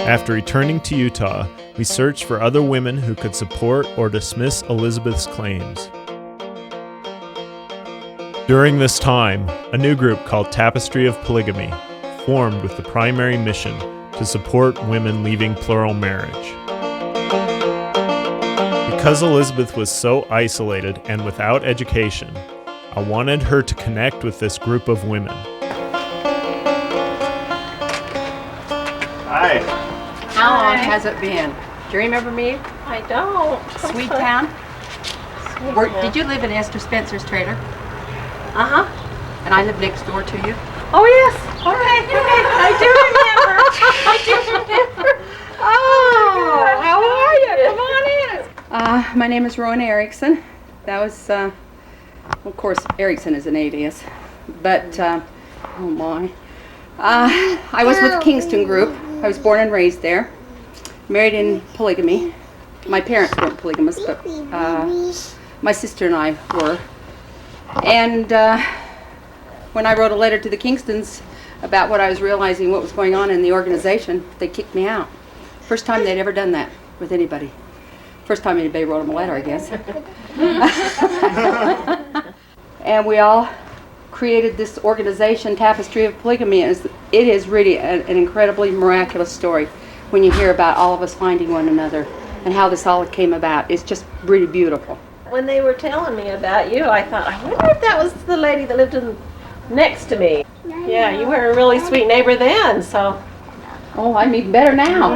After returning to Utah, we searched for other women who could support or dismiss Elizabeth's claims. During this time, a new group called Tapestry of Polygamy formed with the primary mission to support women leaving plural marriage. Because Elizabeth was so isolated and without education, I wanted her to connect with this group of women. Hi. How long has it been? Do you remember me? I don't. Sweet Town? Did you live in Esther Spencer's trailer? Uh-huh. And I lived next door to you? Oh, yes. Okay. I do remember. Oh, how are you? Come on in. My name is Rowan Erickson. That was, of course, Erickson is an alias. But, oh my. I was with the Kingston group. I was born and raised there. Married in polygamy. My parents weren't polygamous, but my sister and I were. And when I wrote a letter to the Kingstons about what I was realizing, what was going on in the organization, they kicked me out. First time they'd ever done that with anybody. First time anybody wrote them a letter, I guess. And we all created this organization, Tapestry of Polygamy. It is really an incredibly miraculous story when you hear about all of us finding one another and how this all came about. It's just really beautiful. When they were telling me about you, I thought, I wonder if that was the lady that lived next to me. Yeah, you were a really sweet neighbor then, so. Oh, I'm even better now.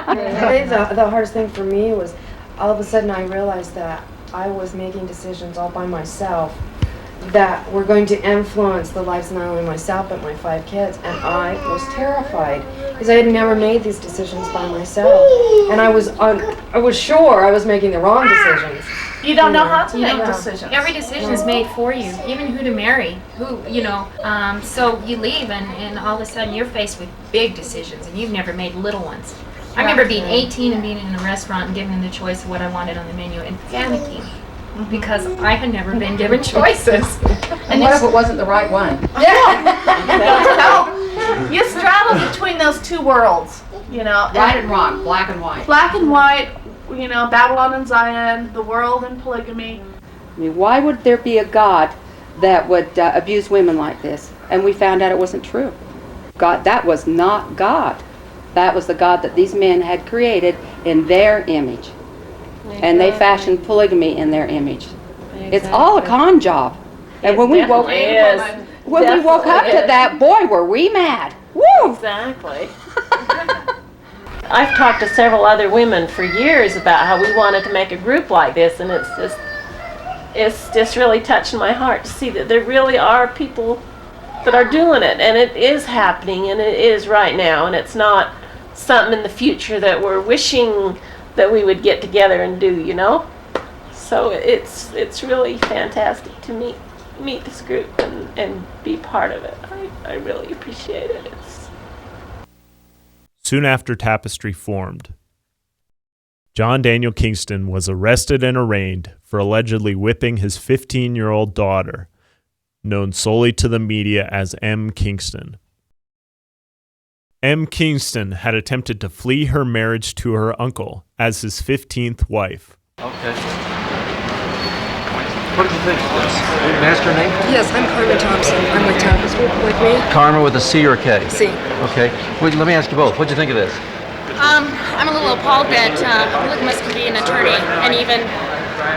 I think the hardest thing for me was all of a sudden I realized that I was making decisions all by myself that were going to influence the lives of not only myself but my 5 kids, and I was terrified because I had never made these decisions by myself, and I was sure I was making the wrong decisions. You don't know how to make Yeah. decisions. Every decision is made for you, even who to marry, so you leave and all of a sudden you're faced with big decisions and you've never made little ones. I remember being 18 and being in a restaurant and given the choice of what I wanted on the menu and panicking because I had never been given choices. And what if it wasn't the right one? No, you straddle between those two worlds, Right and wrong, black and white. Black and white, Babylon and Zion, the world and polygamy. I mean, why would there be a God that would abuse women like this? And we found out it wasn't true. God, that was not God. That was the God that these men had created in their image. And they fashioned polygamy in their image. It's all a con job. And when we woke up to that, boy, were we mad. Woo! Exactly. I've talked to several other women for years about how we wanted to make a group like this, and it's just really touching my heart to see that there really are people that are doing it, and it is happening, and it is right now, and it's not something in the future that we're wishing that we would get together and do, So it's really fantastic to meet this group and be part of it. I really appreciate it. Soon after Tapestry formed, John Daniel Kingston was arrested and arraigned for allegedly whipping his 15-year-old daughter, known solely to the media as M. Kingston. M. Kingston had attempted to flee her marriage to her uncle as his 15th wife. Okay. What did you think of this? Did you ask her name? Yes, I'm Carmen Thompson. I'm with Tapestry with me. Karma with a C or a K? C. Okay. Well, let me ask you both. What did you think of this? I'm a little appalled that polygamists can be an attorney and even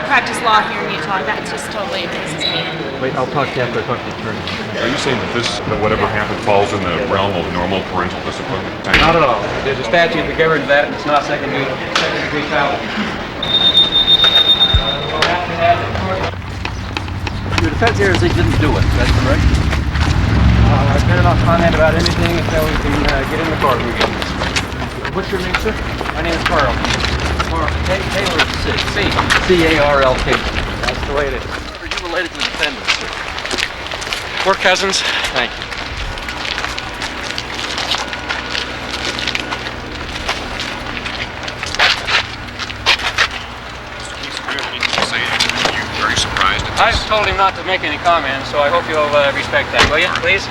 practice law here in Utah. That just totally amazes me. Wait, I'll talk to you after I talk to the attorney. Are you saying that whatever happened falls in the realm of normal parental discipline? Not at all. There's a statute that governs that, and it's not second degree child. Your defense here is he didn't do it. That's correct? I better not comment about anything until we can get in the courtroom again. What's your name, sir? My name is Carl. Carl. Taylor is C. C-A-R-L-K. That's the way it is. Are you related to the defendant, sir? We're cousins. Thank you. Very surprised at I've this. told him not to make any comments, so I hope you'll respect that, will you, please?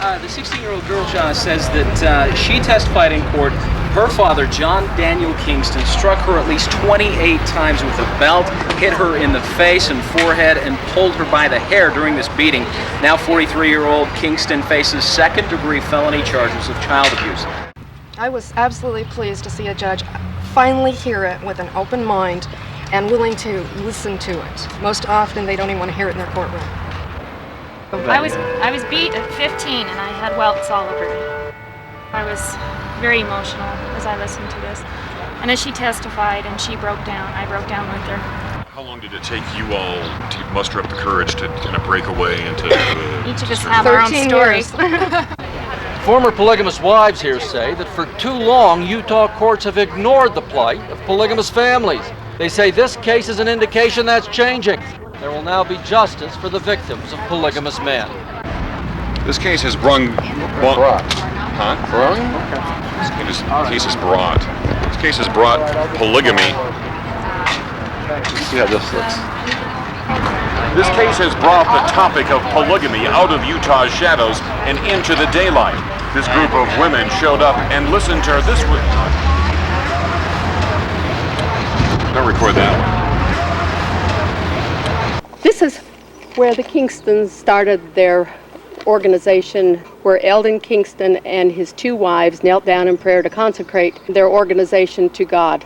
The 16-year-old girl, John, says that she testified in court. Her father, John Daniel Kingston, struck her at least 28 times with a belt, hit her in the face and forehead, and pulled her by the hair during this beating. Now 43-year-old Kingston faces second-degree felony charges of child abuse. I was absolutely pleased to see a judge finally hear it with an open mind and willing to listen to it. Most often, they don't even want to hear it in their courtroom. I was beat at 15 and I had welts all over me. I was very emotional as I listened to this. And as she testified and she broke down, I broke down with her. How long did it take you all to muster up the courage to kind of break away and to... Each of us have our own stories. Former polygamous wives here say that for too long, Utah courts have ignored the plight of polygamous families. They say this case is an indication that's changing. There will now be justice for the victims of polygamous men. This case has brung... Brought. Huh? Brung? This case has brought. This case has brought polygamy... See how this looks. This case has brought the topic of polygamy out of Utah's shadows and into the daylight. This group of women showed up and listened to her. This was... Don't record that. This is where the Kingstons started their organization, where Eldon Kingston and his two wives knelt down in prayer to consecrate their organization to God.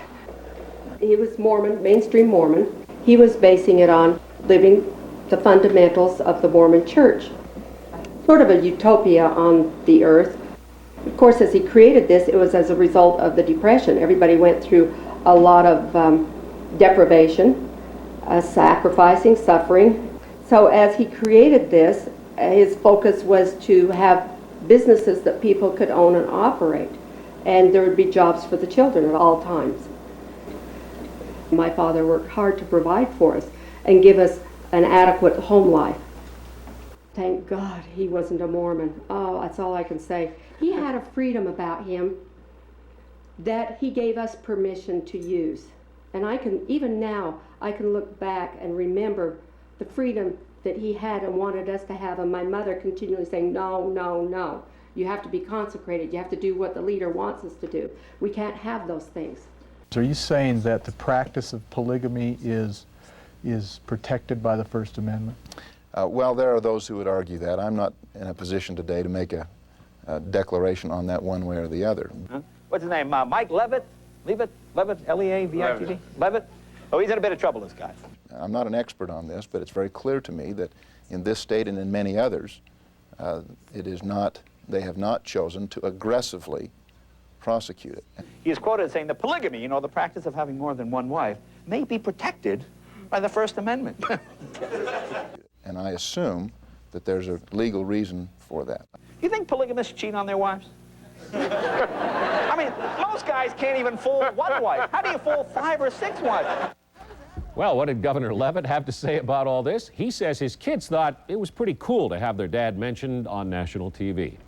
He was Mormon, mainstream Mormon. He was basing it on living the fundamentals of the Mormon Church. Sort of a utopia on the earth. Of course, as he created this, it was as a result of the Depression. Everybody went through a lot of deprivation, sacrificing, suffering. So as he created this, his focus was to have businesses that people could own and operate. And there would be jobs for the children at all times. My father worked hard to provide for us and give us an adequate home life. Thank God he wasn't a Mormon. Oh, that's all I can say. He had a freedom about him that he gave us permission to use. And I can, even now, I can look back and remember the freedom that he had and wanted us to have, and my mother continually saying, no, no, no. You have to be consecrated. You have to do what the leader wants us to do. We can't have those things. Are you saying that the practice of polygamy is protected by the First Amendment? Well, there are those who would argue that. I'm not in a position today to make a declaration on that one way or the other. Huh? What's his name? Mike Levitt? Levitt? L-E-A-V-I-T-T? Levitt? Oh, he's in a bit of trouble, this guy. I'm not an expert on this, but it's very clear to me that in this state and in many others, they have not chosen to aggressively prosecute it. He is quoted as saying that polygamy, the practice of having more than one wife, may be protected by the First Amendment. And I assume that there's a legal reason for that. You think polygamists cheat on their wives? I mean, most guys can't even fool one wife. How do you fool 5 or 6 wives? Well, what did Governor Levitt have to say about all this? He says his kids thought it was pretty cool to have their dad mentioned on national TV.